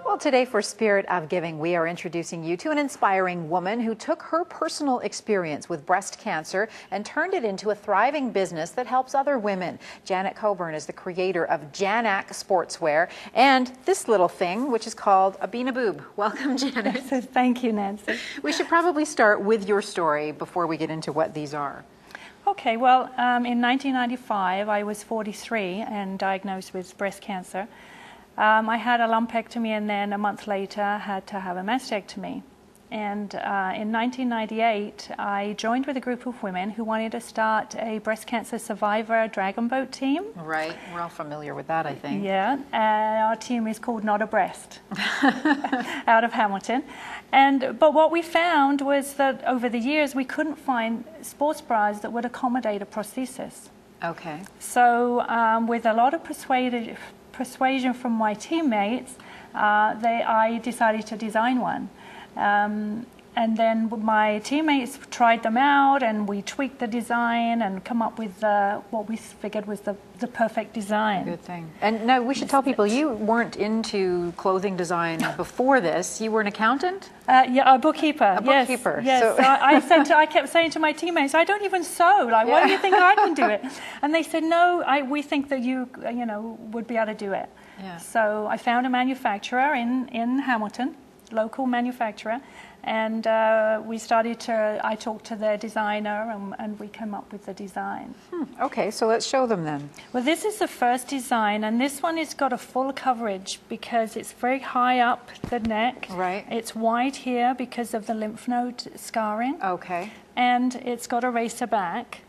Well, today for Spirit of Giving, we are introducing you to an inspiring woman who took her personal experience with breast cancer and turned it into a thriving business that helps other women. Janet Coburn is the creator of Janac Sportswear and this little thing, which is called a Bean a Boob. Welcome, Janet. Thank you, Nancy. We should probably start with your story before we get into what these are. Okay, well, in 1995, I was 43 and diagnosed with breast cancer. I had a lumpectomy and then a month later had to have a mastectomy. And in 1998, I joined with a group of women who wanted to start a breast cancer survivor dragon boat team. Right, we're all familiar with that, I think. Yeah, our team is called Not a Breast, out of Hamilton. But what we found was that over the years, we couldn't find sports bras that would accommodate a prosthesis. Okay. So with a lot of persuasion from my teammates, I decided to design one. And then my teammates tried them out and we tweaked the design and come up with what we figured was the perfect design. Good thing. And now we should tell people you weren't into clothing design before this. You were an accountant? Yeah, a bookkeeper. A bookkeeper. Yes. So I kept saying to my teammates, I don't even sew. Like, why do you think I can do it? And they said, no, we think that you would be able to do it. Yeah. So I found a manufacturer in Hamilton, local manufacturer, and I talked to their designer and we came up with the design. Okay, so let's show them then. Well, this is the first design, and this one has got a full coverage because it's very high up the neck. Right. It's wide here because of the lymph node scarring. Okay. And it's got a racer back.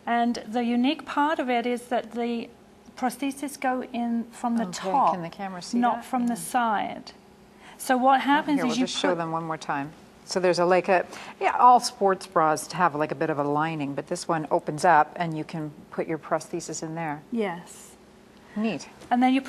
And the unique part of it is that the prosthesis go in from the top. Can the camera see not that? from the side. So what happens Here, is we'll just show them one more time. So there's all sports bras have like a bit of a lining, but this one opens up and you can put your prosthesis in there. Yes. Neat. And then you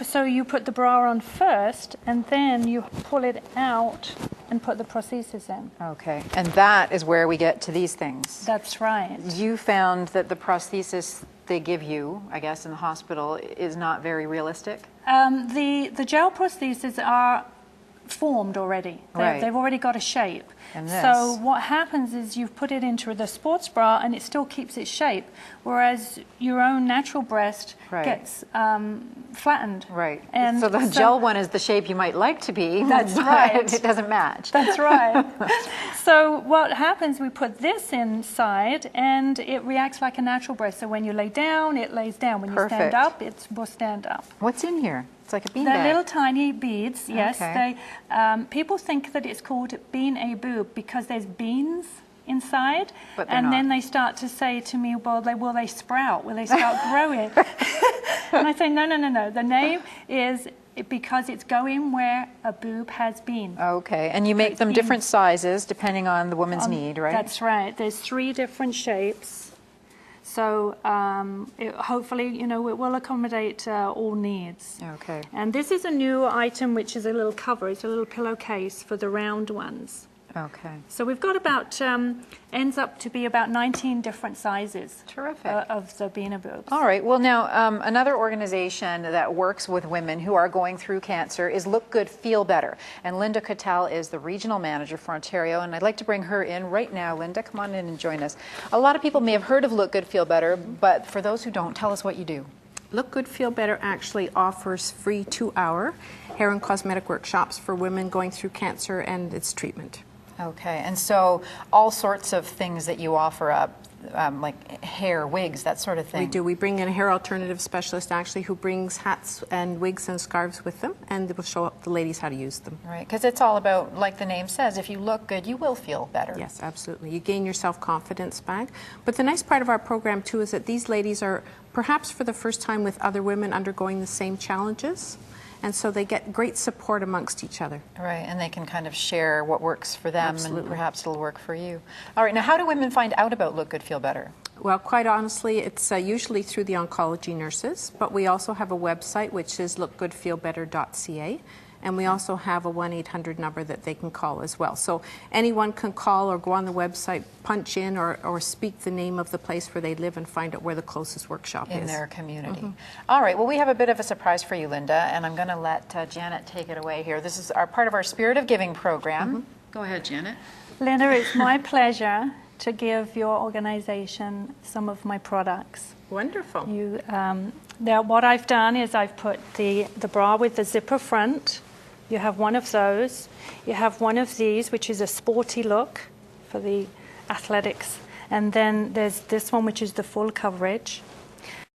put the bra on first, and then you pull it out and put the prosthesis in. Okay, and that is where we get to these things. That's right. You found that the prosthesis they give you, I guess, in the hospital is not very realistic? The gel prostheses are formed already. Right. They've already got a shape. And this. So what happens is you put it into the sports bra and it still keeps its shape, whereas your own natural breast gets flattened. Right. And so the gel one is the shape you might like to be, that's but right. It doesn't match. That's right. So what happens, we put this inside and it reacts like a natural breast. So when you lay down, it lays down. When you stand up, it will stand up. What's in here? It's like a bean They're bag. little tiny beads, yes. Okay. People think that it's called bean a boob because there's beans inside, but and then they start to say to me, well, will they sprout? Will they start growing? And I say, no. The name is because it's going where a boob has been. Okay, and you make them different sizes depending on the woman's need, right? That's right. There's 3 different shapes. So hopefully, it will accommodate all needs. Okay. And this is a new item, which is a little cover. It's a little pillowcase for the round ones. Okay. So we've got about, ends up to be about 19 different sizes. Terrific. Of the Bean a Boobs. All right. Well, now, another organization that works with women who are going through cancer is Look Good, Feel Better. And Linda Cattell is the regional manager for Ontario. And I'd like to bring her in right now. Linda, come on in and join us. A lot of people may have heard of Look Good, Feel Better, but for those who don't, tell us what you do. Look Good, Feel Better actually offers free 2-hour hair and cosmetic workshops for women going through cancer and its treatment. Okay, and so all sorts of things that you offer up, like hair, wigs, that sort of thing. We do. We bring in a hair alternative specialist actually who brings hats and wigs and scarves with them, and will show the ladies how to use them. Right, because it's all about, like the name says, if you look good, you will feel better. Yes, absolutely. You gain your self-confidence back. But the nice part of our program too is that these ladies are perhaps for the first time with other women undergoing the same challenges. And so they get great support amongst each other. Right, and they can kind of share what works for them. Absolutely. And perhaps it'll work for you. All right, now how do women find out about Look Good, Feel Better? Well, quite honestly, it's usually through the oncology nurses, but we also have a website which is lookgoodfeelbetter.ca, And we also have a 1-800 number that they can call as well. So anyone can call or go on the website, punch in or speak the name of the place where they live and find out where the closest workshop is. In their community. All right, well, we have a bit of a surprise for you, Linda, and I'm going to let Janet take it away here. This is part of our Spirit of Giving program. Go ahead, Janet. Linda, it's my pleasure to give your organization some of my products. Wonderful. Now what I've done is I've put the bra with the zipper front. You have one of those. You have one of these, which is a sporty look for the athletics. And then there's this one, which is the full coverage.